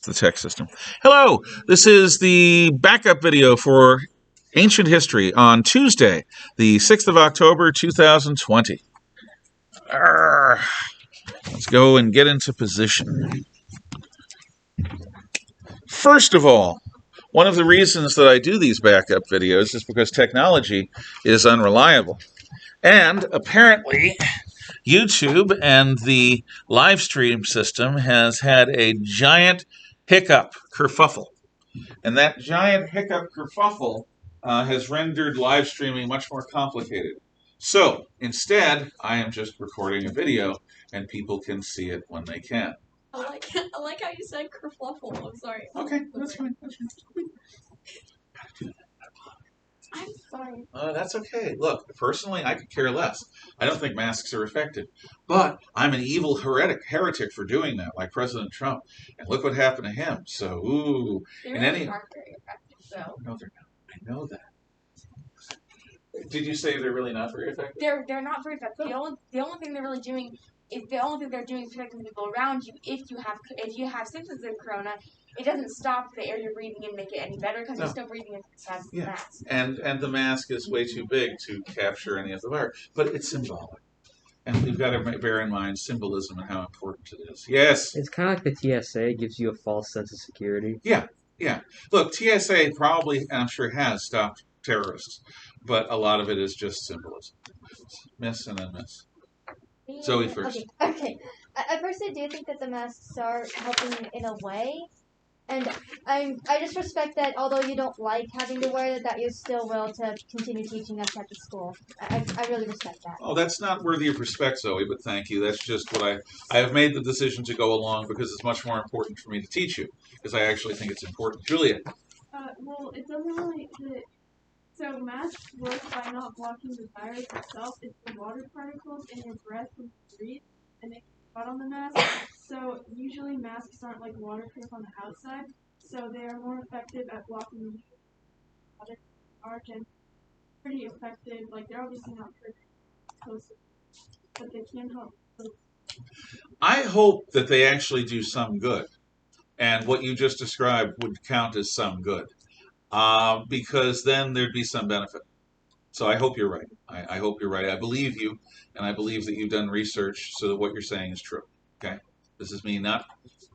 the tech system. Hello, this is the backup video for Ancient History on Tuesday, the 6th of October, 2020. Let's go and get into position. First of all, one of the reasons that I do these backup videos is because technology is unreliable. And apparently, YouTube and the live stream system has had a giant hiccup kerfuffle. And that giant hiccup kerfuffle has rendered live streaming much more complicated. So instead, I am just recording a video and people can see it when they can. I like how you said kerfluffle. I'm sorry. Okay, that's fine. I'm sorry. That's okay. Look, personally, I could care less. I don't think masks are effective. But I'm an evil heretic for doing that, like President Trump. And look what happened to him. So, ooh. They really aren't very effective, though. No, they're not. I know that. Did you say they're really not very effective? They're not very effective. The only thing they're really doing is protecting people around you. If you have symptoms of corona, it doesn't stop the air you're breathing and make it any better because you're still breathing in the mask. And the mask is way too big to capture any of the virus, but it's symbolic. And we've got to bear in mind symbolism and how important it is. Yes. It's kind of like the TSA gives you a false sense of security. Yeah. Look, TSA probably, and I'm sure has stopped terrorists, but a lot of it is just symbolism. Miss and then miss. Zoe first. Okay. I personally do think that the masks are helping in a way. And I just respect that although you don't like having to wear it, that you still will to continue teaching us at the school. I really respect that. Oh, that's not worthy of respect, Zoe, but thank you. That's just what I have made the decision to go along because it's much more important for me to teach you, because I actually think it's important. Julia. Well, it doesn't really... So masks work by not blocking the virus itself. It's the water particles in your breath when you breathe, and they get caught on the mask. So usually masks aren't like waterproof on the outside, so they are more effective at blocking the water arc and pretty effective. Like they're obviously not perfect, but they can help. I hope that they actually do some good, and what you just described would count as some good. Because then there'd be some benefit. So I hope you're right. I hope you're right. I believe you, and I believe that you've done research so that what you're saying is true. Okay? This is me not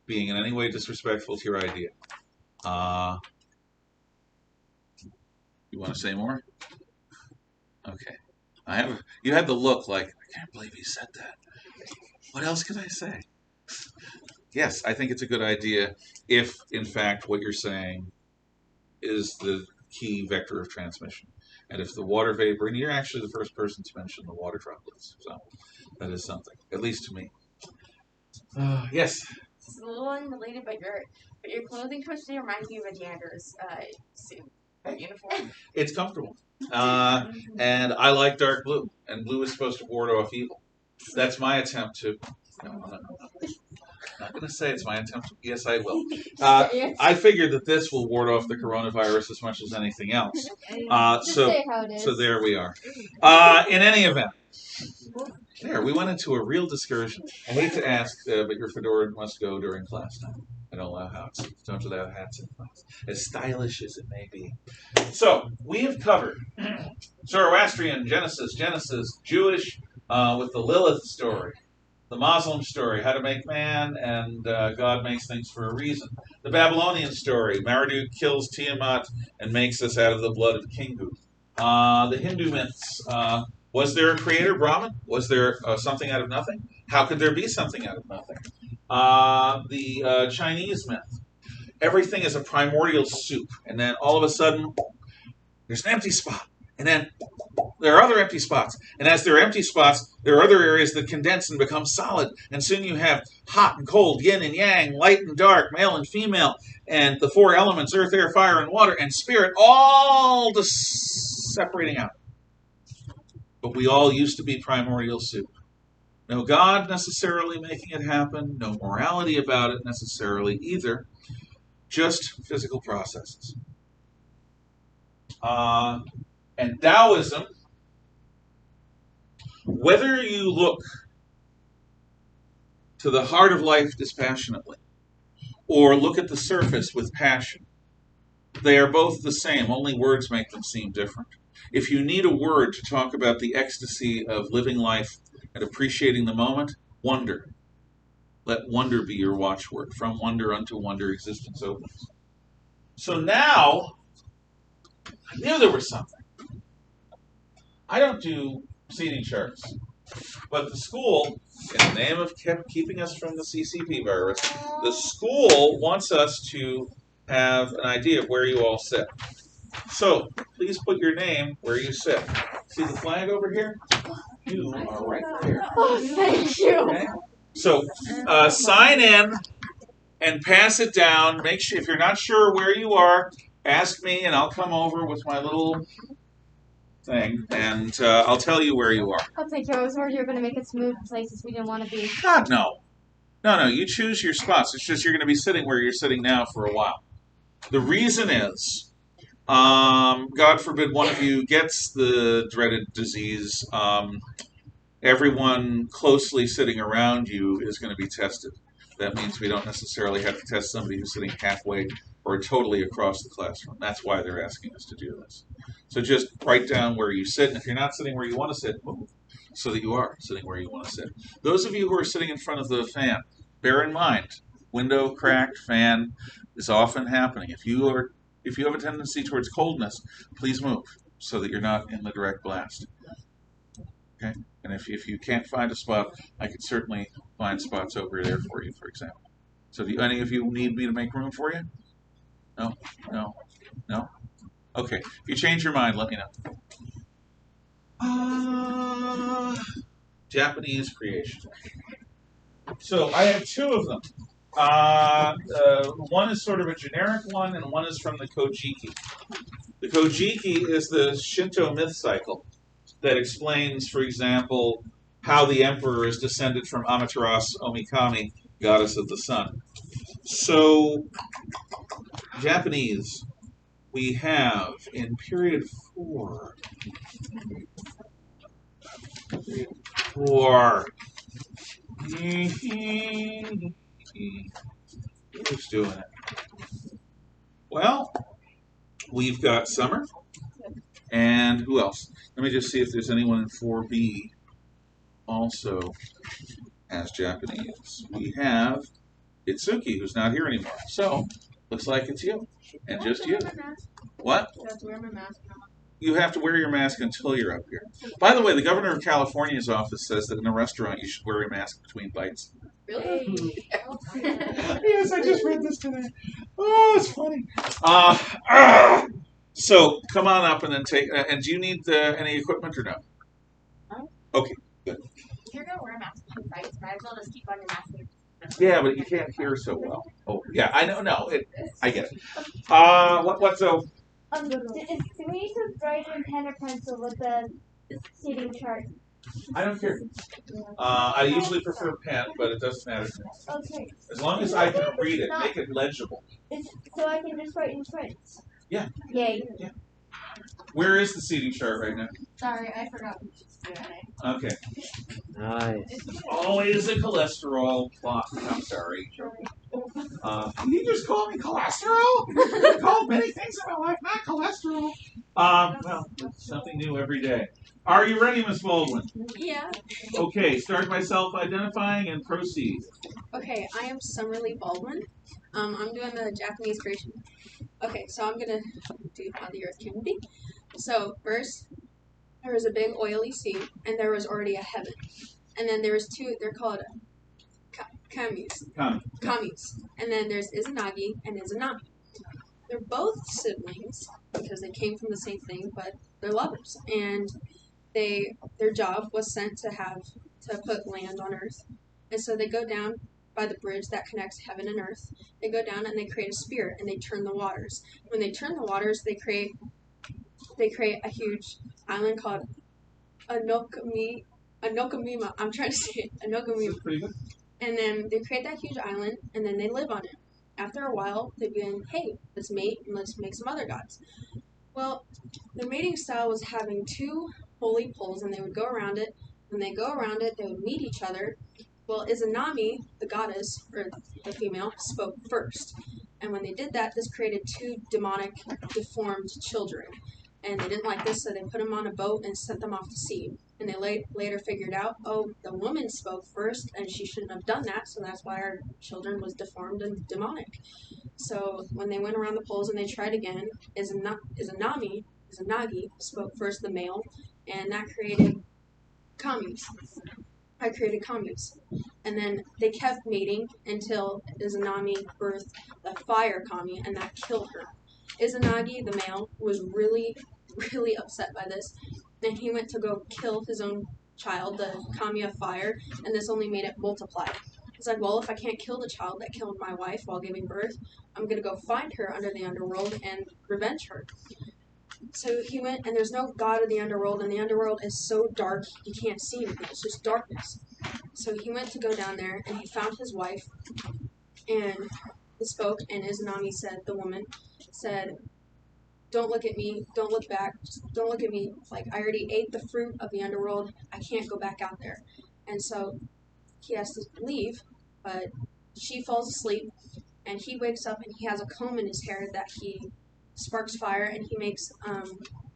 being in any way disrespectful to your idea. You want to say more? Okay. You had the look like, I can't believe he said that. What else can I say? Yes, I think it's a good idea if, in fact, what you're saying is the key vector of transmission. And if the water vapor, and you're actually the first person to mention the water droplets, so that is something, at least to me. Yes? It's a little unrelated, but your clothing coach today reminds me of a janitor's suit, uniform. It's comfortable. And I like dark blue, and blue is supposed to ward off evil. That's my attempt to... No. I'm not going to say it's my attempt. Yes, I will. I figured that this will ward off the coronavirus as much as anything else. So there we are. In any event, there, we went into a real discursion. I hate to ask, but your fedora must go during class time. I don't allow hats. Don't allow hats in class, as stylish as it may be. So, we have covered Zoroastrian, Genesis, Jewish, with the Lilith story. The Muslim story, how to make man, and God makes things for a reason. The Babylonian story, Marduk kills Tiamat and makes us out of the blood of Kingu. The Hindu myths, was there a creator, Brahman? Was there something out of nothing? How could there be something out of nothing? The Chinese myth, everything is a primordial soup, and then all of a sudden, there's an empty spot, and then there are other empty spots. And as there are empty spots, there are other areas that condense and become solid. And soon you have hot and cold, yin and yang, light and dark, male and female, and the four elements, earth, air, fire, and water, and spirit, all separating out. But we all used to be primordial soup. No God necessarily making it happen, no morality about it necessarily either, just physical processes. And Taoism, whether you look to the heart of life dispassionately, or look at the surface with passion. They are both the same, only words make them seem different. If you need a word to talk about the ecstasy of living life and appreciating the moment, wonder. Let wonder be your watchword. From wonder unto wonder, existence opens. So now, I knew there was something. I don't do seating charts, but the school, in the name of keeping us from the CCP virus, the school wants us to have an idea of where you all sit. So, please put your name where you sit. See the flag over here? You are right there. Oh, thank you. Okay? So, sign in and pass it down. Make sure, if you're not sure where you are, ask me and I'll come over with my little thing and I'll tell you where you are. Oh, thank you. I was worried you were going to make us move places we didn't want to be. God, no. No, you choose your spots. It's just you're going to be sitting where you're sitting now for a while. The reason is, God forbid one of you gets the dreaded disease, everyone closely sitting around you is going to be tested. That means we don't necessarily have to test somebody who's sitting halfway or totally across the classroom. That's why they're asking us to do this. So just write down where you sit, and if you're not sitting where you want to sit, move so that you are sitting where you want to sit. Those of you who are sitting in front of the fan, bear in mind, window cracked, fan is often happening. If you have a tendency towards coldness, please move so that you're not in the direct blast. Okay? And if you can't find a spot, I could certainly find spots over there for you, for example. So do any of you need me to make room for you? No? Okay. If you change your mind, let me know. Japanese creation. So I have two of them. One is sort of a generic one, and one is from the Kojiki. The Kojiki is the Shinto myth cycle that explains, for example, how the emperor is descended from Amaterasu Omikami, goddess of the sun. So, Japanese, we have in period 4. Who's doing it? Well, we've got summer, and who else? Let me just see if there's anyone in 4B also has Japanese. We have Itsuki, who's not here anymore. So, looks like it's you, and just you. What? I have to wear my mask now. You have to wear your mask until you're up here. By the way, the governor of California's office says that in a restaurant you should wear a mask between bites. Really? Yes, I just read this today. Oh, it's funny. So come on up and then take. And do you need any equipment or no? Okay, good. You're gonna wear a mask between bites, might as well just keep on your mask. Yeah, but you can't hear so well. Oh, yeah, I know. No, I get it. What's so? Do we need to write in pen or pencil with the seating chart? I don't care. I usually prefer pen, but it doesn't matter to me. Okay. As long as I can read it, make it legible. So I can just write in print? Yeah. Yay. Yeah. Where is the seating chart right now? Sorry, I forgot to do it. Okay. Nice. Always a cholesterol plot. I'm sorry. You just call me cholesterol? I've called many things in my life, not cholesterol. Well, something new every day. Are you ready, Miss Baldwin? Yeah. Okay, start by self-identifying and proceed. Okay, I am Summerlee Baldwin. I'm doing the Japanese creation. Okay, so I'm gonna do how the earth came to be. So first, there was a big oily sea, and there was already a heaven. And then there was two. They're called kamis. Kamis. And then there's Izanagi and Izanami. They're both siblings because they came from the same thing, but they're lovers. And their job was sent to put land on Earth. And so they go down by the bridge that connects heaven and earth. They go down and they create a spirit and they turn the waters. When they turn the waters, they create a huge island called Anokamima. I'm trying to say it. Anokamima. Pretty good. And then they create that huge island and then they live on it. After a while, they begin, hey, let's mate and let's make some other gods. Well, their mating style was having two holy poles and they would go around it. When they go around it, they would meet each other Well, Izanami, the goddess, or the female, spoke first. And when they did that, this created two demonic, deformed children. And they didn't like this, so they put them on a boat and sent them off to sea. And they later figured out, oh, the woman spoke first, and she shouldn't have done that, so that's why our children was deformed and demonic. So when they went around the poles and they tried again, Izanagi spoke first, the male, and that created commies. I created commies. And then they kept mating until Izanami birthed the fire kami, and that killed her. Izanagi, the male, was really, really upset by this. And he went to go kill his own child, the kami of fire, and this only made it multiply. He's like, well, if I can't kill the child that killed my wife while giving birth, I'm going to go find her under the underworld and revenge her. So he went, and there's no god of the underworld, and the underworld is so dark you can't see anything. It's just darkness. So he went to go down there, and he found his wife, and he spoke, and Izanami said, the woman, said, don't look at me, don't look back, just don't look at me, like, I already ate the fruit of the underworld, I can't go back out there. And so he has to leave, but she falls asleep, and he wakes up, and he has a comb in his hair that he sparks fire, and he makes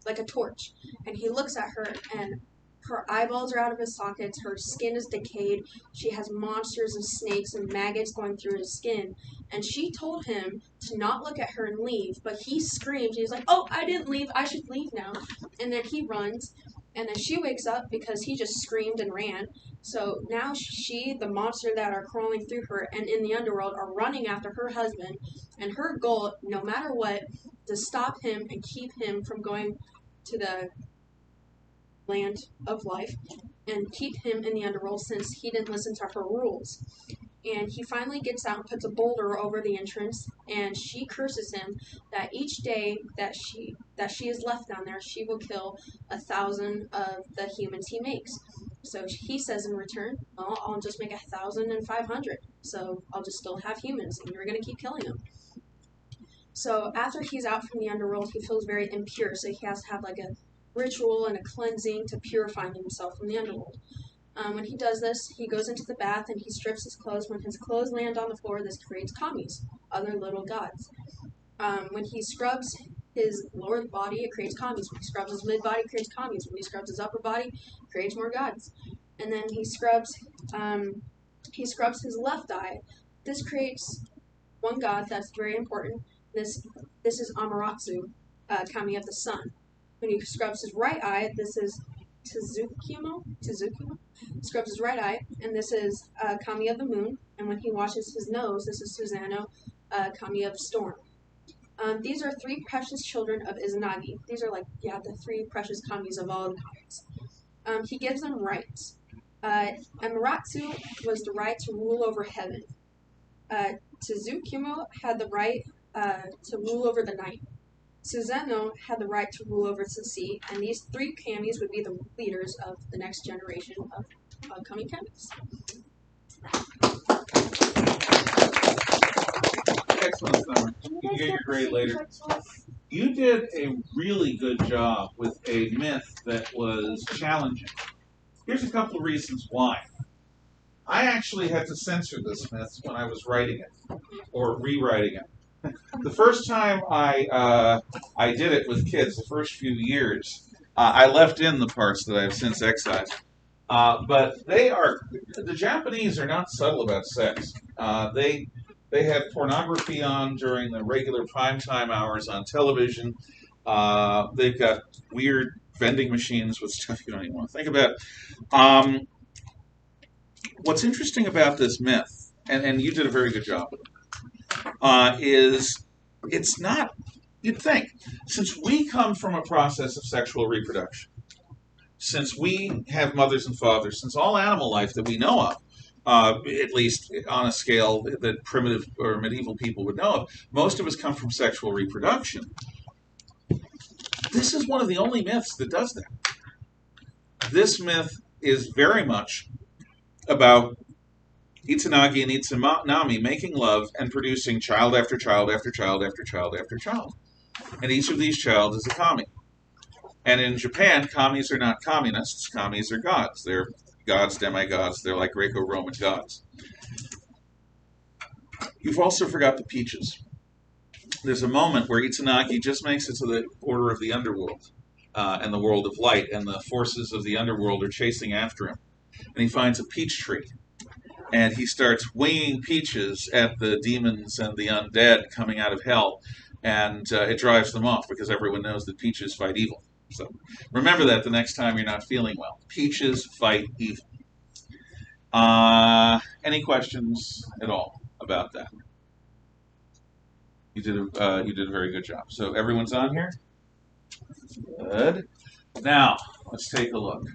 like a torch, and he looks at her, and her eyeballs are out of his sockets, her skin is decayed, she has monsters of snakes and maggots going through his skin, and she told him to not look at her and leave, but he screamed, he's like, oh, I didn't leave, I should leave now, and then he runs, and then she wakes up because he just screamed and ran. So now she, the monster that are crawling through her and in the underworld, are running after her husband, and her goal, no matter what, to stop him and keep him from going to the land of life and keep him in the underworld since he didn't listen to her rules. And he finally gets out and puts a boulder over the entrance, and she curses him that each day that she is left down there, she will kill 1,000 of the humans he makes. So he says in return, well, I'll just make 1,500, so I'll just still have humans, and you're going to keep killing them. So after he's out from the underworld, he feels very impure, so he has to have like a ritual and a cleansing to purify himself from the underworld. When he does this, he goes into the bath and he strips his clothes. When his clothes land on the floor, this creates commies, other little gods. When he scrubs his lower body, it creates commies. When he scrubs his mid body, it creates commies. When he scrubs his upper body, it creates more gods. And then he scrubs his left eye. This creates one god that's very important. This is Amaterasu, kami of the sun. When he scrubs his right eye, this is Tsukumo. Scrubs his right eye, and this is kami of the moon. And when he washes his nose, this is Susanoo, kami of storm. These are three precious children of Izanagi. These are the three precious kamis of all the kamis. He gives them rights. Amaterasu was the right to rule over heaven. Tsukumo had the right to rule over the night. Susanoo had the right to rule over the sea, and these three kamis would be the leaders of the next generation of upcoming kamis. Excellent, Summer. You can get your grade later. You did a really good job with a myth that was challenging. Here's a couple of reasons why. I actually had to censor this myth when I was writing it, or rewriting it. The first time I did it with kids, the first few years, I left in the parts that I've since excised. But the Japanese are not subtle about sex. They have pornography on during the regular primetime hours on television. They've got weird vending machines with stuff you don't even want to think about. What's interesting about this myth, and you did a very good job with it, is it's not, you'd think, since we come from a process of sexual reproduction, since we have mothers and fathers, since all animal life that we know of, at least on a scale that primitive or medieval people would know of, most of us come from sexual reproduction. This is one of the only myths that does that. This myth is very much about Izanagi and Izanami making love and producing child after child after child after child after child. And each of these child is a kami. And in Japan, kamis are not communists, kamis are gods. They're gods, demigods. They're like Greco-Roman gods. You've also forgot the peaches. There's a moment where Izanagi just makes it to the border of the underworld and the world of light, and the forces of the underworld are chasing after him. And he finds a peach tree. And he starts winging peaches at the demons and the undead coming out of hell. And it drives them off because everyone knows that peaches fight evil. So remember that the next time you're not feeling well. Peaches fight evil. Any questions at all about that? You did a very good job. So everyone's on here? Good. Now, let's take a look.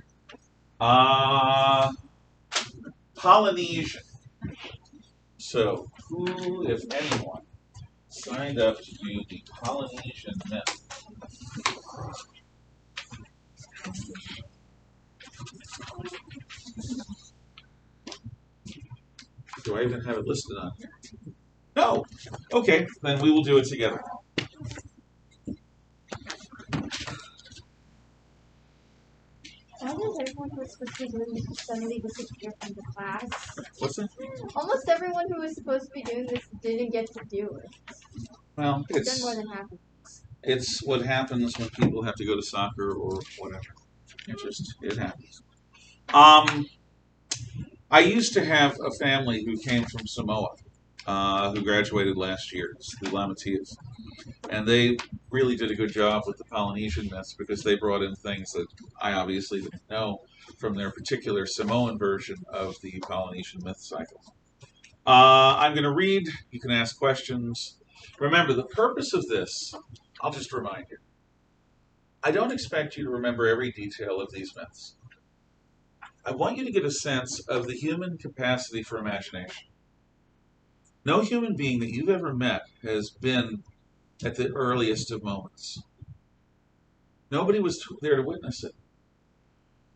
Polynesian. So, who, if anyone, signed up to do the Polynesian myth? Do I even have it listed on here? No. Okay, then we will do it together. Why does everyone who was supposed to be doing this suddenly disappear from the class? What's that? Almost everyone who was supposed to be doing this didn't get to do it. Well, I've done more than half. it's what happens when people have to go to soccer or whatever. It happens. I used to have a family who came from Samoa, who graduated last year, the Lamatias. And they really did a good job with the Polynesian myths because they brought in things that I obviously didn't know from their particular Samoan version of the Polynesian myth cycle. I'm going to read. You can ask questions. Remember, the purpose of this, I'll just remind you. I don't expect you to remember every detail of these myths. I want you to get a sense of the human capacity for imagination. No human being that you've ever met has been at the earliest of moments. Nobody was there to witness it.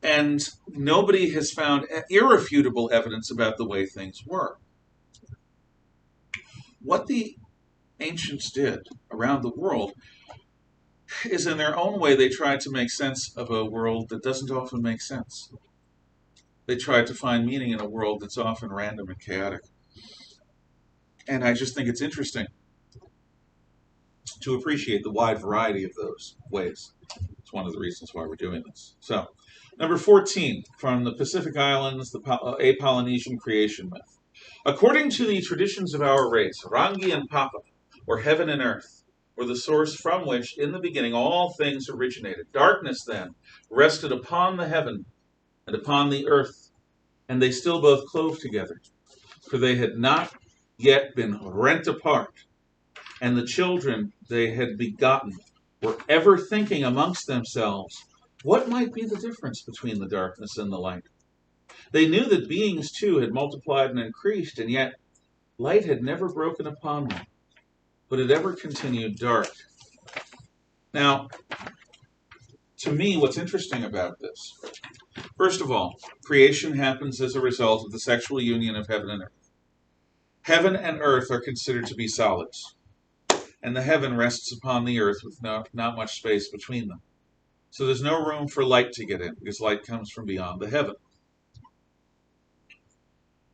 And nobody has found irrefutable evidence about the way things were. What the ancients did around the world is, in their own way, they tried to make sense of a world that doesn't often make sense. They tried to find meaning in a world that's often random and chaotic. And I just think it's interesting to appreciate the wide variety of those ways. It's one of the reasons why we're doing this. So, number 14, from the Pacific Islands, a Polynesian creation myth. According to the traditions of our race, Rangi and Papa, or heaven and earth, were the source from which, in the beginning, all things originated. Darkness, then, rested upon the heaven and upon the earth, and they still both clove together, for they had not yet been rent apart, and the children they had begotten were ever thinking amongst themselves, what might be the difference between the darkness and the light? They knew that beings too had multiplied and increased, and yet light had never broken upon them, but had ever continued dark. Now, to me, what's interesting about this, first of all, creation happens as a result of the sexual union of heaven and earth. Heaven and earth are considered to be solids, and the heaven rests upon the earth with not much space between them. So there's no room for light to get in, because light comes from beyond the heaven.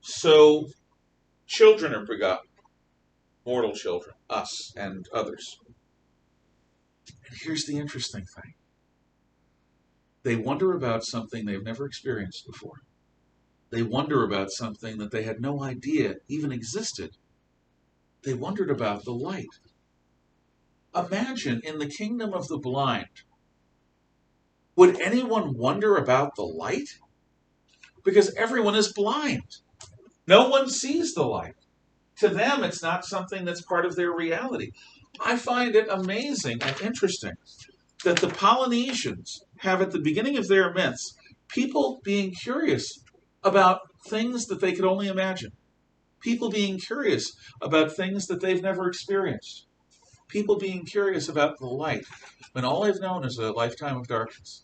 So children are begotten, mortal children, us and others. And here's the interesting thing. They wonder about something they've never experienced before. They wonder about something that they had no idea even existed. They wondered about the light. Imagine in the kingdom of the blind, would anyone wonder about the light? Because everyone is blind. No one sees the light. To them, it's not something that's part of their reality. I find it amazing and interesting that the Polynesians have at the beginning of their myths people being curious about things that they could only imagine. People being curious about things that they've never experienced. People being curious about the light, when all they've known is a lifetime of darkness.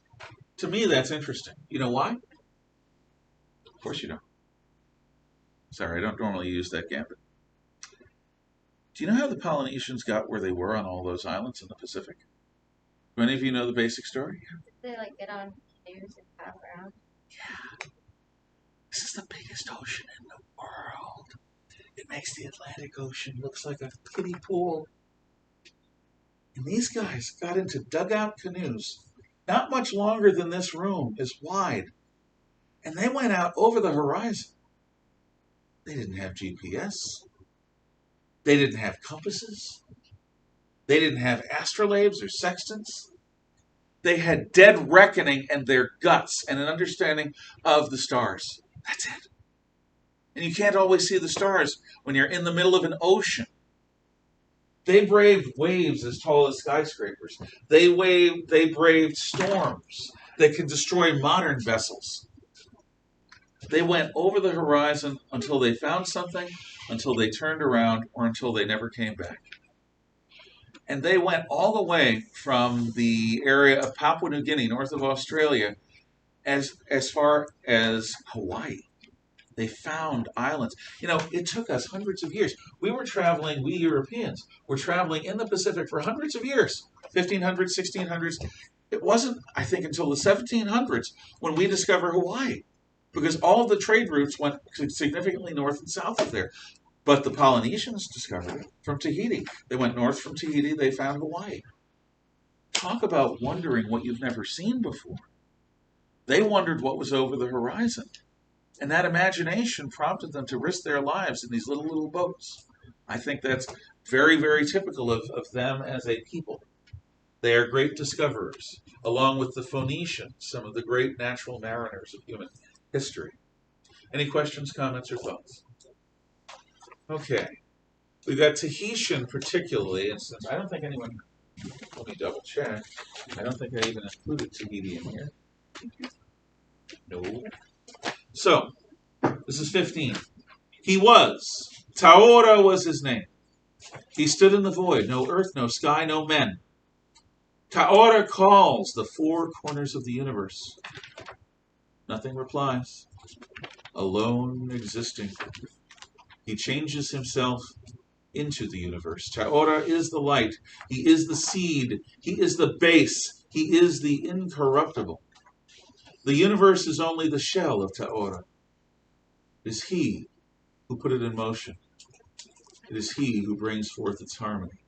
To me, that's interesting. You know why? Of course you don't. Sorry, I don't normally use that gambit. Do you know how the Polynesians got where they were on all those islands in the Pacific? Do any of you know the basic story? They like get on canoes and paddle around. This is the biggest ocean in the world. It makes the Atlantic Ocean looks like a kiddie pool. And these guys got into dugout canoes, not much longer than this room is wide. And they went out over the horizon. They didn't have GPS. They didn't have compasses. They didn't have astrolabes or sextants. They had dead reckoning and their guts and an understanding of the stars. That's it. And you can't always see the stars when you're in the middle of an ocean. They braved waves as tall as skyscrapers. They braved storms that could destroy modern vessels. They went over the horizon until they found something, until they turned around, or until they never came back. And they went all the way from the area of Papua New Guinea, north of Australia, as far as Hawaii. They found islands. You know, it took us hundreds of years. We Europeans were traveling in the Pacific for hundreds of years, 1500s, 1600s. It wasn't, I think, until the 1700s when we discovered Hawaii, because all of the trade routes went significantly north and south of there. But the Polynesians discovered it from Tahiti. They went north from Tahiti, they found Hawaii. Talk about wondering what you've never seen before. They wondered what was over the horizon. And that imagination prompted them to risk their lives in these little boats. I think that's very, very typical of them as a people. They are great discoverers, along with the Phoenicians, some of the great natural mariners of human history. Any questions, comments, or thoughts? Okay. We've got Tahitian particularly, and since I don't think anyone, let me double check, I don't think I even included Tahiti in here. No. So, this is 15. Taora was his name. He stood in the void, no earth, no sky, no men. Taora calls the four corners of the universe. Nothing replies. Alone existing. He changes himself into the universe. Taora is the light. He is the seed. He is the base. He is the incorruptible. The universe is only the shell of Taora. It is he who put it in motion. It is he who brings forth its harmony.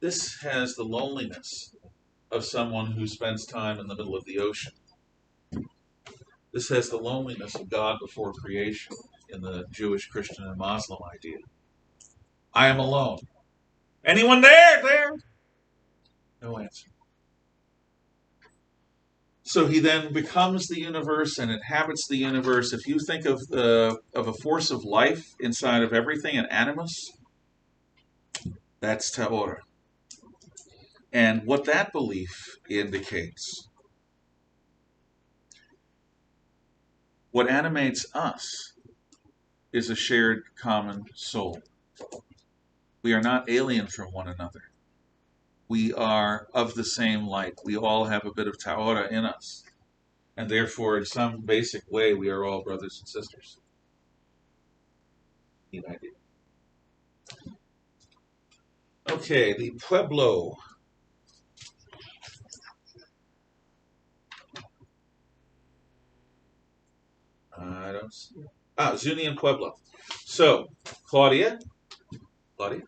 This has the loneliness of someone who spends time in the middle of the ocean. This has the loneliness of God before creation in the Jewish, Christian, and Muslim idea. I am alone. Anyone there? No answer. So he then becomes the universe and inhabits the universe. If you think of a force of life inside of everything, an animus, that's Taora. And what that belief indicates, what animates us is a shared common soul. We are not alien from one another. We are of the same light. We all have a bit of Taora in us. And therefore, in some basic way, we are all brothers and sisters. Neat idea. Okay, the Pueblo. I don't see it. Zuni and Pueblo. So, Claudia. Okay.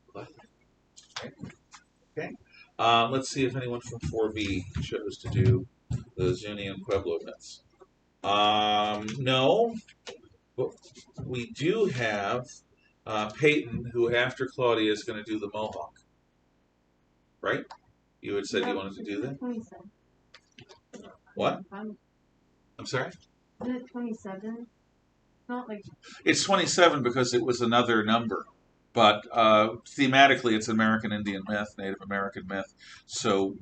Let's see if anyone from 4B chose to do the Zuni and Pueblo myths. No, but we do have Peyton, who after Claudia is going to do the Mohawk. Right? You had said you wanted to do that? 27. What? I'm sorry? Isn't it 27? Not like It's 27 because it was another number. But thematically, it's American Indian myth, Native American myth. So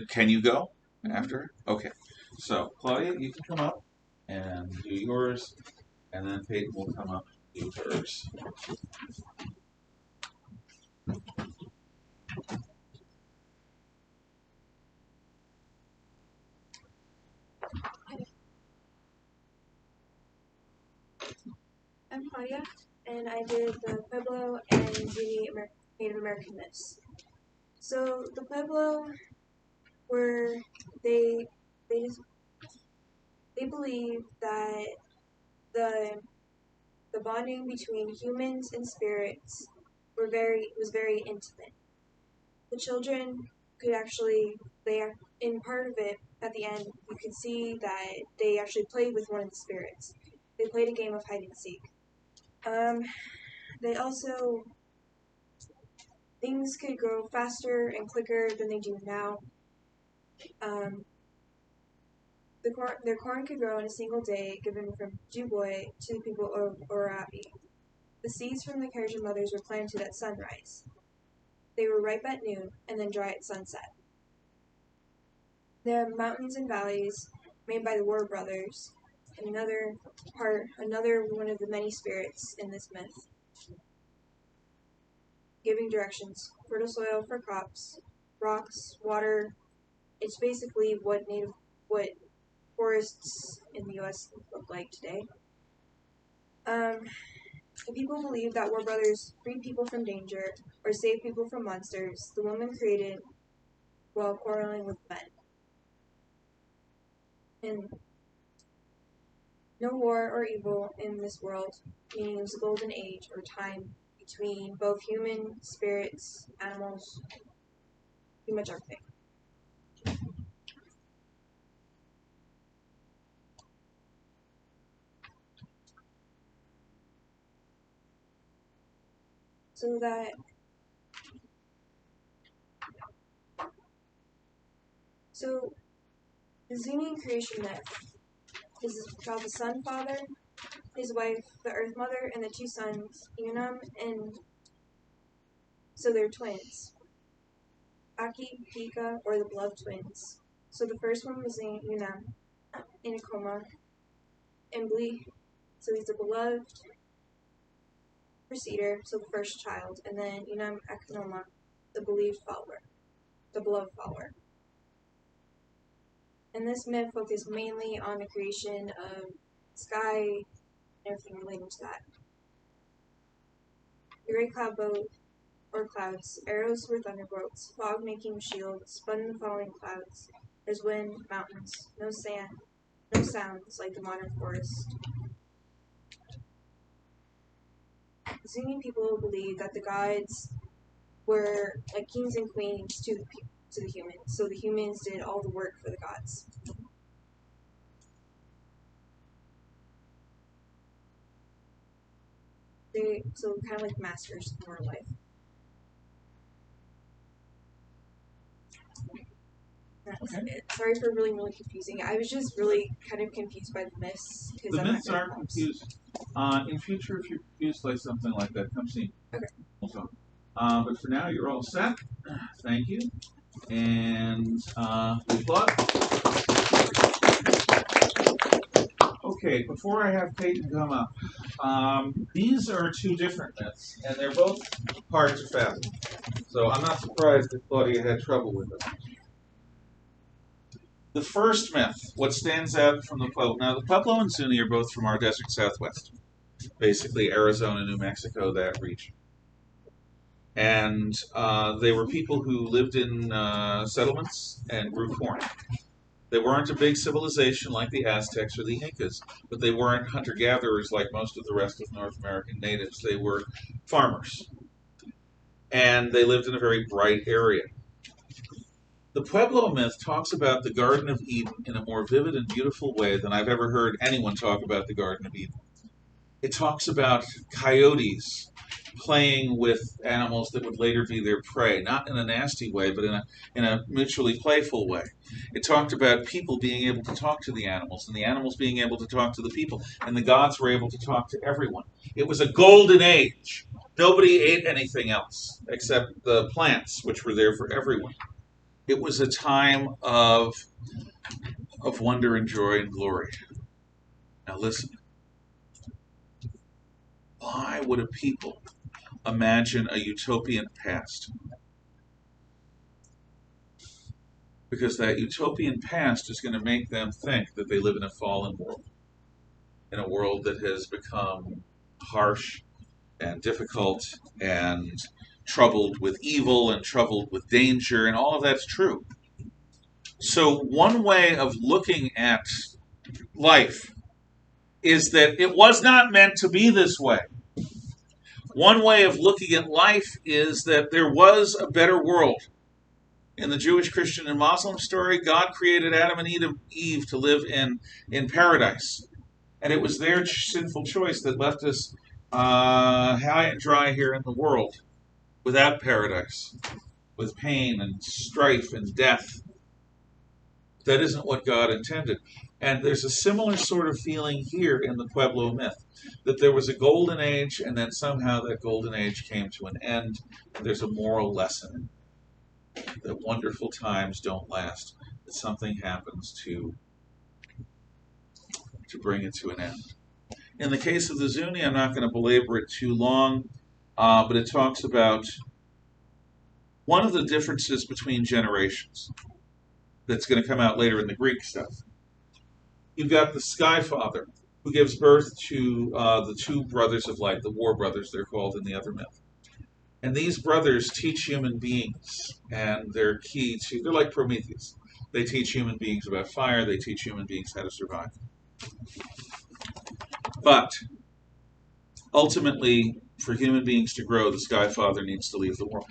can you go after? Okay. So, Claudia, you can come up and do yours, and then Peyton will come up and do hers. I'm Claudia, and I did the Pueblo and Zuni Native American myths. So the Pueblo were they they believe that the bonding between humans and spirits was very intimate. The children could actually in part of it at the end you could see that they actually played with one of the spirits. They played a game of hide and seek. They also things could grow faster and quicker than they do now. Their corn could grow in a single day, given from Dubois to the people of Orabi. The seeds from the Karajan mothers were planted at sunrise. They were ripe at noon and then dry at sunset. There are mountains and valleys made by the War Brothers, and another one of the many spirits in this myth, giving directions: fertile soil for crops, rocks, water. It's basically what forests in the U.S. look like today. The people believe that War Brothers freed people from danger or saved people from monsters the woman created while quarreling with men. And no war or evil in this world, meaning it was a golden age or time between both human, spirits, animals, pretty much everything. So the Zunian creation myth is about the Sun Father, his wife, the Earth Mother, and the two sons, Unam and so they're twins. Aki, Pika, or the beloved twins. So the first one was Unam in a coma, and Bli, so he's the beloved preceder, so the first child, and then Unam Akonoma, the beloved follower. And this myth focused mainly on the creation of sky and everything related to that. The great cloud boat, or clouds, arrows were thunderbolts, fog making shields, spun in the falling clouds. There's wind, mountains, no sand, no sounds like the modern forest. The Zuni people believed that the gods were like kings and queens to the humans, so the humans did all the work for the gods. So kind of like masters in our life. That's it. Sorry for really confusing. I was just really kind of confused by the myths. The myths are confusing. In future, if you're confused by something like that, come see me. Okay. We'll talk. But for now, you're all set. Thank you. And we applaud. Okay, before I have Peyton come up, these are two different myths, and they're both hard to fathom. So I'm not surprised that Claudia had trouble with it. The first myth, what stands out from the Pueblo. Now, the Pueblo and Zuni are both from our desert southwest, basically Arizona, New Mexico, that region. And they were people who lived in settlements and grew corn. They weren't a big civilization like the Aztecs or the Incas, but they weren't hunter-gatherers like most of the rest of North American natives. They were farmers. And they lived in a very bright area. The Pueblo myth talks about the Garden of Eden in a more vivid and beautiful way than I've ever heard anyone talk about the Garden of Eden. It talks about coyotes playing with animals that would later be their prey, not in a nasty way, but in a mutually playful way. It talked about people being able to talk to the animals, and the animals being able to talk to the people, and the gods were able to talk to everyone. It was a golden age. Nobody ate anything else except the plants, which were there for everyone. It was a time of wonder and joy and glory. Now listen. Why would a people imagine a utopian past? Because that utopian past is going to make them think that they live in a fallen world, in a world that has become harsh and difficult and troubled with evil and troubled with danger, and all of that's true. So one way of looking at life is that it was not meant to be this way. One way of looking at life is that there was a better world. In the Jewish, Christian, and Muslim story, God created Adam and Eve to live in paradise. And it was their sinful choice that left us high and dry here in the world without paradise, with pain and strife and death. That isn't what God intended. And there's a similar sort of feeling here in the Pueblo myth, that there was a golden age and then somehow that golden age came to an end. And there's a moral lesson that wonderful times don't last, that something happens to bring it to an end. In the case of the Zuni, I'm not going to belabor it too long, but it talks about one of the differences between generations that's going to come out later in the Greek stuff. You've got the Sky Father, who gives birth to the two brothers of light, the War Brothers, they're called in the other myth. And these brothers teach human beings, and they're like Prometheus. They teach human beings about fire, they teach human beings how to survive. But ultimately, for human beings to grow, the Sky Father needs to leave the world.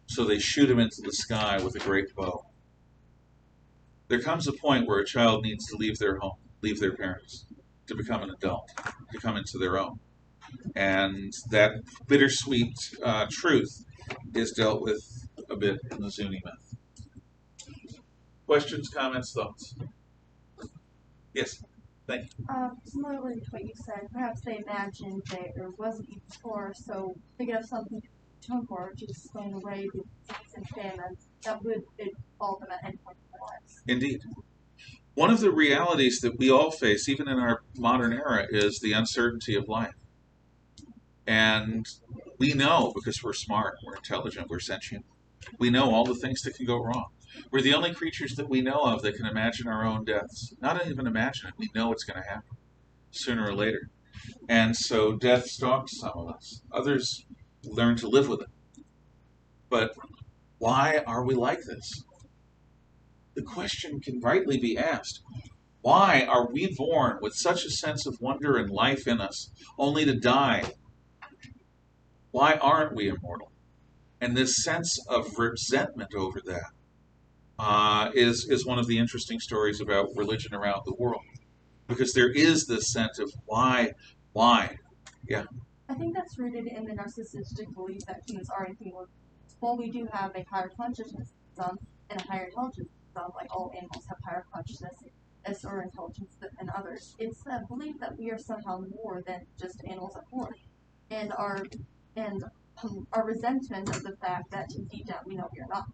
So they shoot him into the sky with a great bow. There comes a point where a child needs to leave their home, leave their parents, to become an adult, to come into their own. And that bittersweet truth is dealt with a bit in the Zuni myth. Questions, comments, thoughts? Yes, thank you. Similarly to what you said, perhaps they imagined there wasn't even before, so thinking of something to atone for to explain away the disease and famine that would involve them at any point in their lives. Indeed. One of the realities that we all face, even in our modern era, is the uncertainty of life. And we know, because we're smart, we're intelligent, we're sentient, we know all the things that can go wrong. We're the only creatures that we know of that can imagine our own deaths. Not even imagine it, we know it's going to happen, sooner or later. And so death stalks some of us. Others learn to live with it. But why are we like this? The question can rightly be asked. Why are we born with such a sense of wonder and life in us, only to die? Why aren't we immortal? And this sense of resentment over that is one of the interesting stories about religion around the world. Because there is this sense of why? Yeah. I think that's rooted in the narcissistic belief that humans are inferior. While we do have a higher consciousness than some and a higher intelligence than some, like all animals have higher consciousness or intelligence than others, it's a belief that we are somehow more than just animals at war. And our resentment of the fact that deep down we know we are not.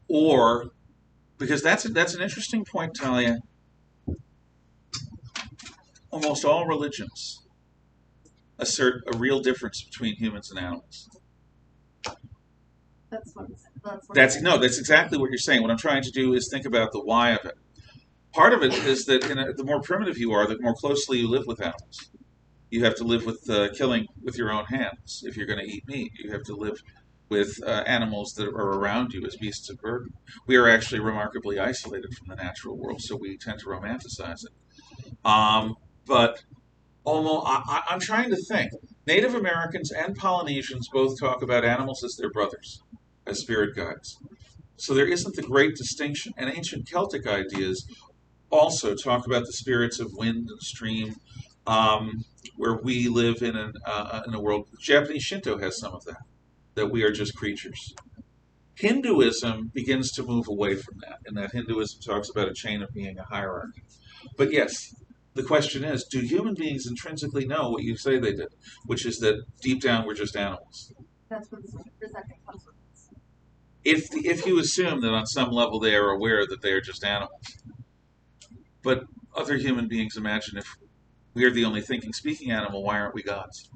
Or, because that's an interesting point, Talia. Almost all religions assert a real difference between humans and animals. That's exactly what you're saying. What I'm trying to do is think about the why of it. Part of it is that the more primitive you are, the more closely you live with animals. You have to live with killing with your own hands. If you're going to eat meat, you have to live with animals that are around you as beasts of burden. We are actually remarkably isolated from the natural world, so we tend to romanticize it. But almost, I'm trying to think. Native Americans and Polynesians both talk about animals as their brothers, as spirit guides. So there isn't the great distinction. And ancient Celtic ideas also talk about the spirits of wind and stream, where we live in a world. Japanese Shinto has some of that we are just creatures. Hinduism begins to move away from that, and that Hinduism talks about a chain of being, a hierarchy. But yes, the question is, do human beings intrinsically know what you say they did, which is that deep down we're just animals? That's where the resentment comes from. If you assume that on some level they are aware that they are just animals. But other human beings imagine, if we are the only thinking, speaking animal, why aren't we gods?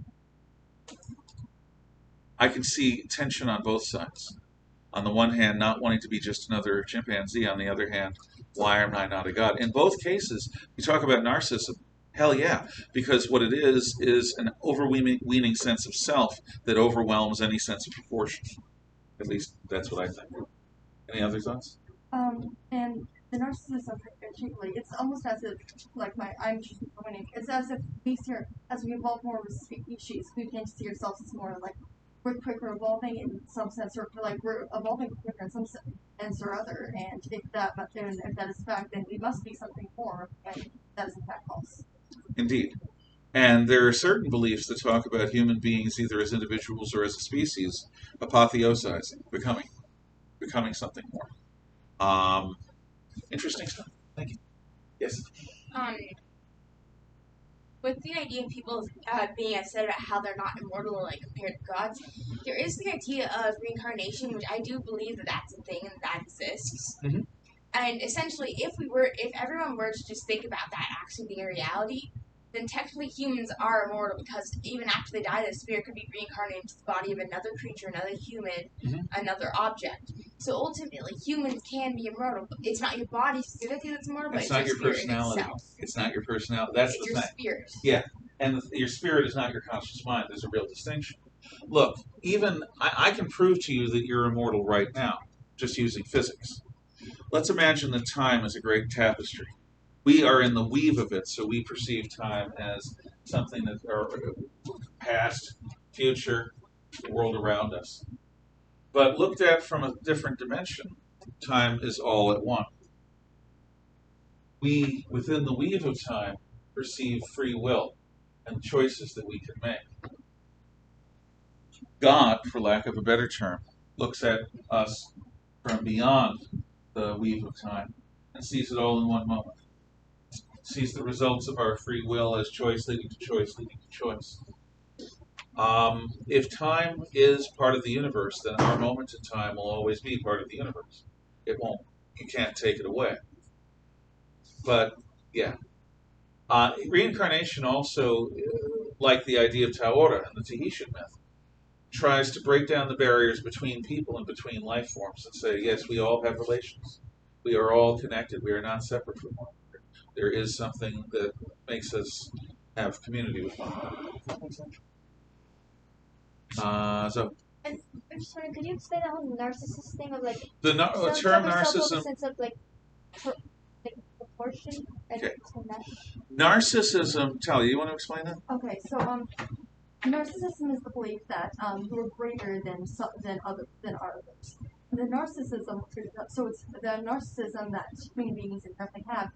I can see tension on both sides. On the one hand, not wanting to be just another chimpanzee. On the other hand, why am I not a god? In both cases, you talk about narcissism. Hell yeah, because what it is an overweening sense of self that overwhelms any sense of proportion. At least that's what I think. Any other thoughts? And the narcissism particularly, it's almost as if, like I'm just pointing, it's as if as we evolve more as a species, we begin to see ourselves as more like we're quicker evolving in some sense, or like we're evolving quicker in some sense or other, and if that is fact, then we must be something more, and that is in fact false. Indeed. And there are certain beliefs that talk about human beings either as individuals or as a species apotheosizing, becoming something more. Interesting stuff. Thank you. Yes. With the idea of people being upset about how they're not immortal or like compared to gods, there is the idea of reincarnation, which I do believe that that's a thing and that exists. Mhm. And essentially, if everyone were to just think about that actually being a reality, then technically humans are immortal because even after they die, the spirit could be reincarnated into the body of another creature, another human, another object. So ultimately, humans can be immortal. It's not your body specifically that's immortal, but It's it's not your your spirit personality. itself. It's not your personality. That's It's the your thing. spirit. Yeah. And your spirit is not your conscious mind. There's a real distinction. Look, even I can prove to you that you're immortal right now, just using physics. Let's imagine that time is a great tapestry. We are in the weave of it, so we perceive time as something that are past, future, the world around us. But looked at from a different dimension, time is all at one. We, within the weave of time, perceive free will and choices that we can make. God, for lack of a better term, looks at us from beyond the weave of time and sees it all in one moment. Sees the results of our free will as choice leading to choice leading to choice. If time is part of the universe, then our moment in time will always be part of the universe. It won't. You can't take it away. But, yeah. Reincarnation also, like the idea of Taora and the Tahitian myth, tries to break down the barriers between people and between life forms and say, yes, we all have relations. We are all connected. We are not separate from one another. There is something that makes us have community with one another. So, And I'm just wondering, could you explain that whole narcissist thing of like the term of narcissism. sense of like proportion and Okay. mesh? Narcissism. Tali, you want to explain that? Okay, so narcissism is the belief that we're greater than others. The narcissism, so it's the narcissism that human beings inherently have,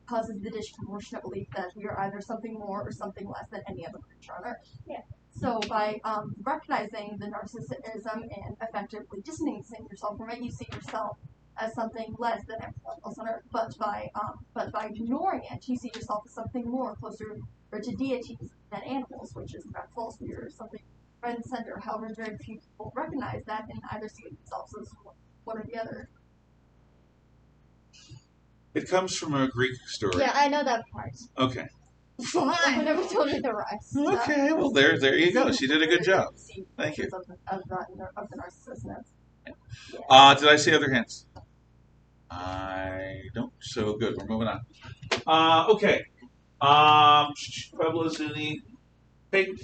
causes the disproportionate belief that we are either something more or something less than any other creature on Earth. Yeah. So by recognizing the narcissism and effectively distancing yourself from it, you see yourself as something less than everyone else on Earth. But by ignoring it, you see yourself as something more closer or to deities than animals, which is not false. You're something front and center. However, very few people recognize that and either see themselves as one or the other. It comes from a Greek story. Yeah, I know that part. Okay. Someone Fine. never told me the rest. Okay, well there you go. She did a good job. Thank you. Of the narcissism. Did I see other hands? I don't. So good. We're moving on. Okay. Pueblo, Zuni, Peyton.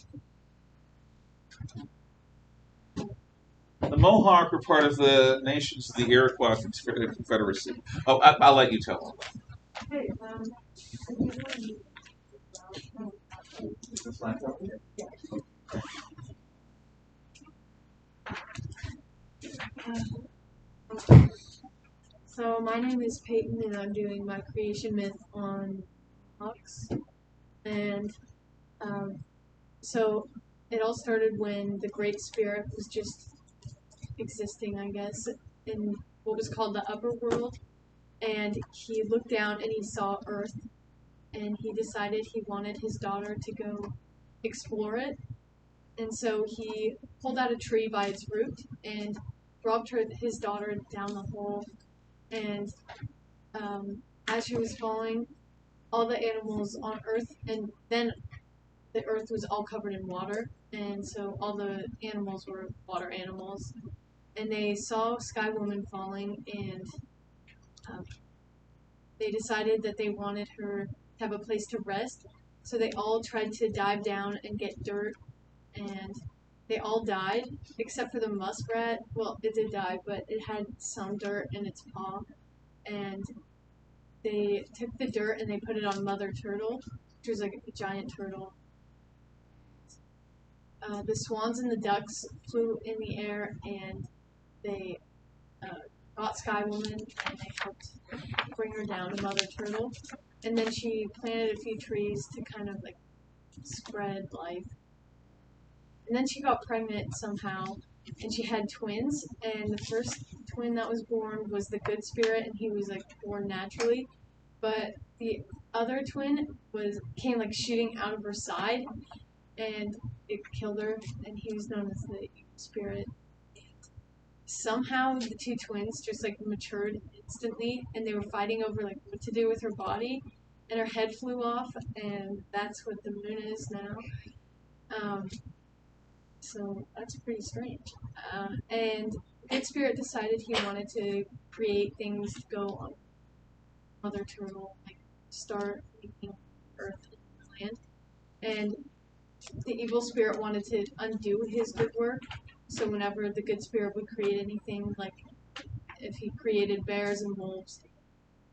The Mohawk were part of the nations of the Iroquois Confederacy. Oh, I'll let you tell them. Hey, so my name is Peyton, and I'm doing my creation myth on Hawks. And so it all started when the Great Spirit was just existing, I guess, in what was called the upper world. And he looked down and he saw Earth, and he decided he wanted his daughter to go explore it. And so he pulled out a tree by its root and dropped his daughter down the hole. And as she was falling, all the animals on Earth, and then the Earth was all covered in water, and so all the animals were water animals. And they saw Sky Woman falling, and they decided that they wanted her to have a place to rest. So they all tried to dive down and get dirt, and they all died, except for the muskrat. Well, it did die, but it had some dirt in its paw. And they took the dirt and they put it on Mother Turtle, which was like a giant turtle. The swans and the ducks flew in the air, and they got Sky Woman, and they helped bring her down to Mother Turtle. And then she planted a few trees to kind of like spread life. And then she got pregnant somehow, and she had twins. And the first twin that was born was the good spirit, and he was like born naturally. But the other twin came like shooting out of her side, and it killed her. And he was known as the evil spirit. Somehow the two twins just like matured instantly, and they were fighting over like what to do with her body, and her head flew off, and that's what the moon is now. So that's pretty strange. And Good Spirit decided he wanted to create things to go on Mother Turtle, like start making Earth and land. And the evil spirit wanted to undo his good work. So whenever the good spirit would create anything, like if he created bears and wolves,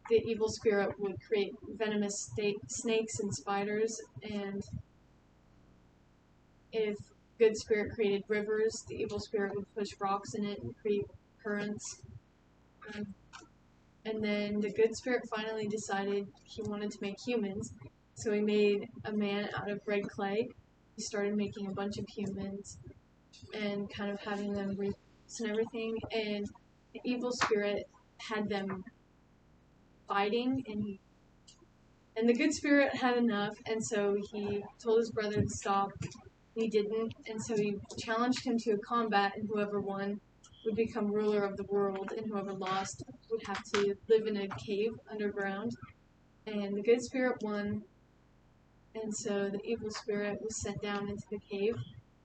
the evil spirit would create venomous snakes and spiders. And if good spirit created rivers, the evil spirit would push rocks in it and create currents. And then the good spirit finally decided he wanted to make humans, so he made a man out of red clay. He started making a bunch of humans and kind of having them reproduce and everything. And the evil spirit had them fighting, and the good spirit had enough, and so he told his brother to stop. He didn't, and so he challenged him to a combat, and whoever won would become ruler of the world, and whoever lost would have to live in a cave underground. And the good spirit won, and so the evil spirit was sent down into the cave.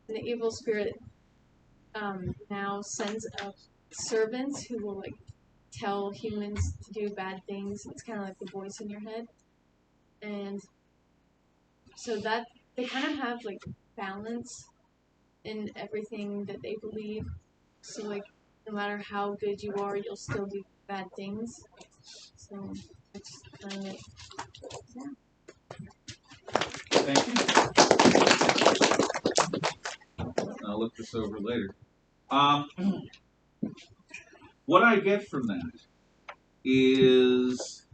And the evil spirit now sends up servants who will like tell humans to do bad things. It's kind of like the voice in your head, and so that they kind of have like balance in everything that they believe. So like no matter how good you are, you'll still do bad things. So it's kind of Thank you. I'll look this over later. What I get from that is,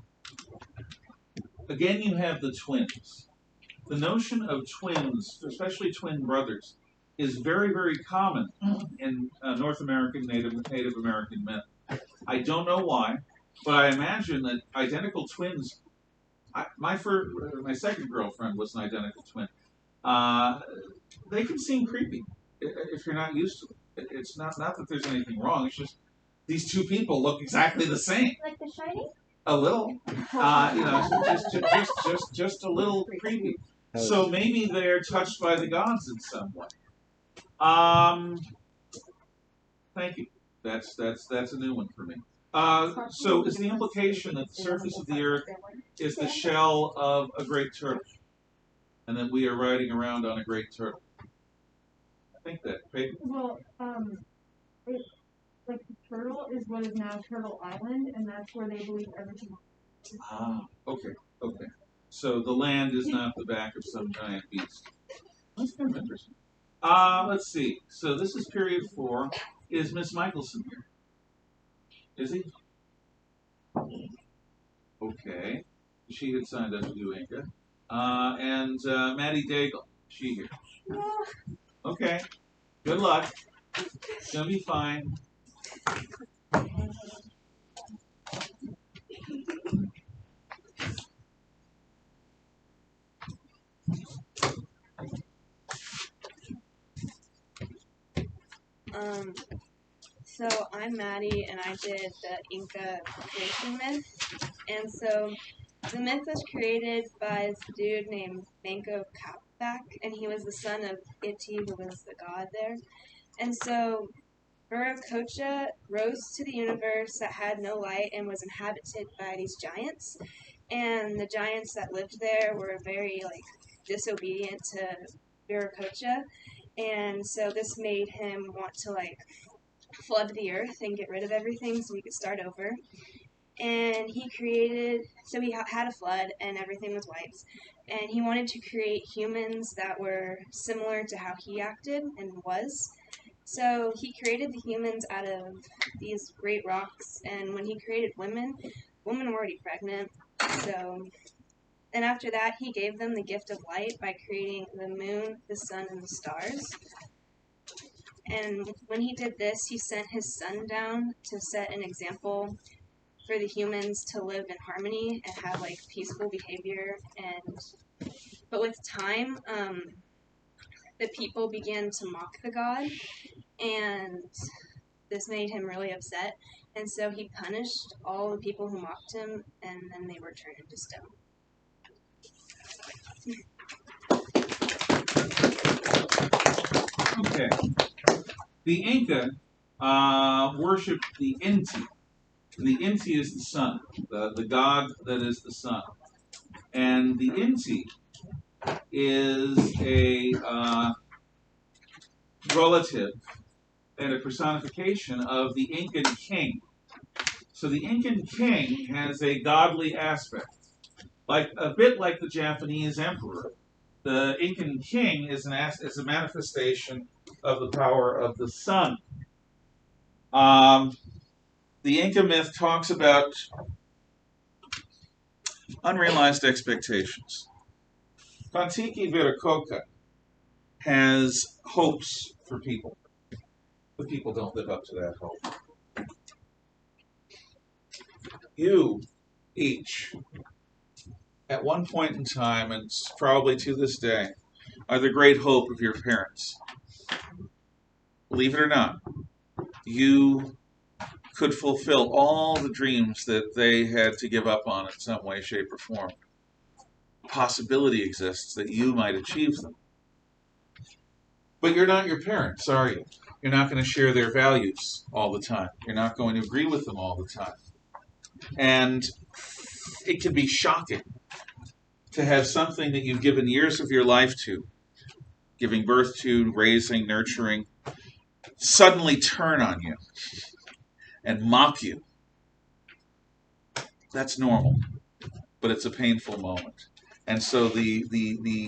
again, you have the twins. The notion of twins, especially twin brothers, is very, very common in North American Native American myth. I don't know why, but I imagine that identical twins. My second girlfriend was an identical twin. They can seem creepy if you're not used to it. It's not that there's anything wrong. It's just these two people look exactly the same. Like The Shining? A little, just a little creepy. So maybe they're touched by the gods in some way. Thank you. That's a new one for me. So is the implication that the surface of the earth is the shell of a great turtle, and that we are riding around on a great turtle? I think that. Right? Well, like the turtle is what is now Turtle Island, and that's where they believe everything. Okay. So the land is not the back of some giant beast. That's kind of interesting. Let's see. So this is period 4. Is Miss Michelson here? Is he? Okay. She had signed up to do Inca. And Maddie Daigle. She here? Okay. Good luck. It's gonna be fine. So I'm Maddie, and I did the Inca creation myth. And so the myth was created by this dude named Manco Capac, and he was the son of Iti, who was the god there. And so Viracocha rose to the universe that had no light and was inhabited by these giants. And the giants that lived there were very disobedient to Viracocha. And so this made him want to flood the earth and get rid of everything so we could start over. and he created. So he had a flood, and everything was wiped. And he wanted to create humans that were similar to how he acted and was. So he created the humans out of these great rocks, and when he created women were already pregnant. So, and after that, he gave them the gift of light by creating the moon, the sun, and the stars. And when he did this, he sent his son down to set an example for the humans to live in harmony and have like peaceful behavior. But with time, the people began to mock the god, and this made him really upset. And so he punished all the people who mocked him, and then they were turned into stone. Okay. The Inca worshipped the Inti. The Inti is the sun, the god that is the sun. And the Inti is a relative and a personification of the Incan king. So the Incan king has a godly aspect, like a bit like the Japanese emperor. The Incan king is a manifestation of the power of the sun. The Inca myth talks about unrealized expectations. Kontiki Viracocha has hopes for people. But people don't live up to that hope. You each, at one point in time, and probably to this day, are the great hope of your parents. Believe it or not, you could fulfill all the dreams that they had to give up on in some way, shape, or form. Possibility exists that you might achieve them. But you're not your parents, are you? You're not going to share their values all the time. You're not going to agree with them all the time. And it can be shocking to have something that you've given years of your life to, giving birth to, raising, nurturing, suddenly turn on you and mock you. That's normal, but it's a painful moment. And so the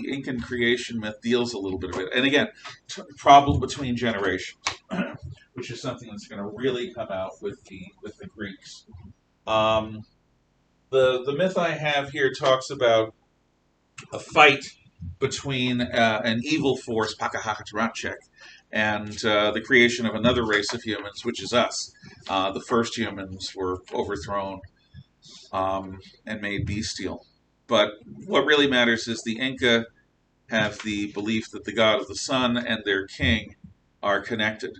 Incan creation myth deals a little bit of it. And again, problem between generations, which is something that's going to really come out with the Greeks. The myth I have here talks about a fight between an evil force, Pakahakatarachek, and the creation of another race of humans, which is us. The first humans were overthrown and made bestial. But what really matters is the Inca have the belief that the god of the sun and their king are connected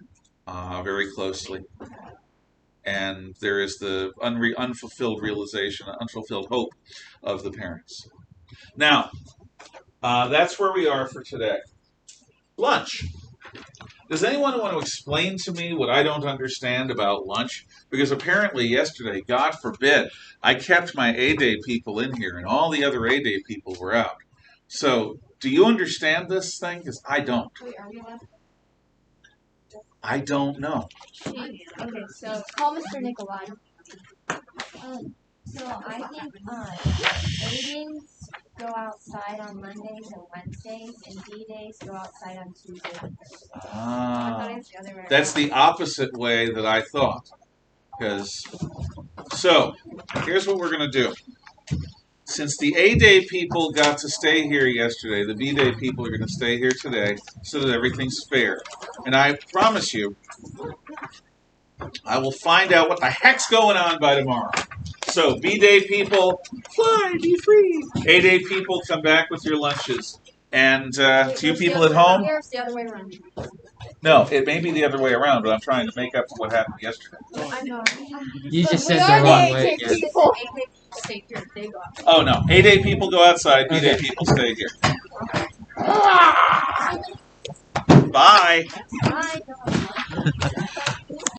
very closely. And there is the unfulfilled realization, unfulfilled hope of the parents. Now, that's where we are for today. Lunch. Does anyone want to explain to me what I don't understand about lunch? Because apparently yesterday, God forbid, I kept my A-Day people in here and all the other A-Day people were out. So, do you understand this thing? Because I don't. Wait, are we allowed? I don't know. Okay, so call Mr. Nikolai. So I think A-days go outside on Mondays and Wednesdays, and B-days go outside on Tuesdays and Thursdays. I thought it was the other way That's around. the opposite way that I thought. So, here's what we're going to do. Since the A-Day people got to stay here yesterday, the B-Day people are going to stay here today so that everything's fair. And I promise you, I will find out what the heck's going on by tomorrow. So, B-Day people, fly, be free. A-Day people, come back with your lunches. And to you people at home, Here, it's the other way around. no, it may be the other way around, but I'm trying to make up for what happened yesterday. I know. You just We said are the wrong the way. A-Day people. Stay here, they go out. Oh, no. A-Day people go outside, B-Day Okay. people stay here. Bye. Bye.